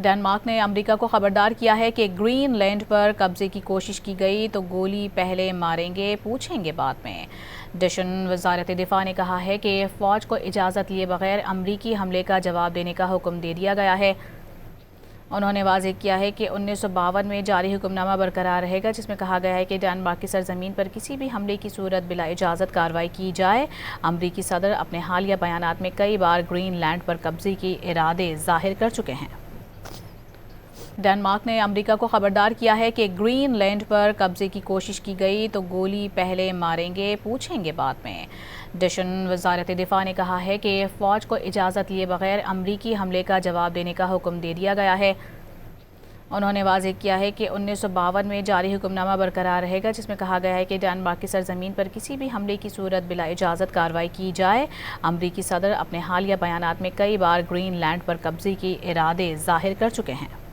Denmark نے امریکہ کو خبردار کیا ہے کہ گرین لینڈ پر قبضے کی کوشش کی گئی تو گولی پہلے ماریں گے پوچھیں گے بعد میں۔ ڈچن وزارت دفاع نے کہا ہے کہ فوج کو اجازت لیے بغیر امریکی حملے کا جواب دینے کا حکم دے دیا گیا ہے۔ انہوں نے واضح کیا ہے کہ 1952 میں جاری حکم نامہ برقرار رہے گا جس میں کہا گیا ہے کہ ڈنمارک کی سرزمین پر کسی بھی حملے کی صورت بلا اجازت کارروائی کی جائے۔ امریکی صدر اپنے حالیہ بیانات میں کئی بار گرین لینڈ پر قبضے کے ارادے ظاہر کر چکے ہیں۔ ڈنمارک نے امریکہ کو خبردار کیا ہے کہ گرین لینڈ پر قبضے کی کوشش کی گئی تو گولی پہلے ماریں گے پوچھیں گے بعد میں۔ ڈچن وزارت دفاع نے کہا ہے کہ فوج کو اجازت لیے بغیر امریکی حملے کا جواب دینے کا حکم دے دیا گیا ہے۔ انہوں نے واضح کیا ہے کہ 1952 میں جاری حکم نامہ برقرار رہے گا جس میں کہا گیا ہے کہ ڈنمارک کی سرزمین پر کسی بھی حملے کی صورت بلا اجازت کارروائی کی جائے۔ امریکی صدر اپنے حالیہ بیانات میں کئی بار گرین لینڈ پر قبضے کے ارادے ظاہر کر چکے ہیں۔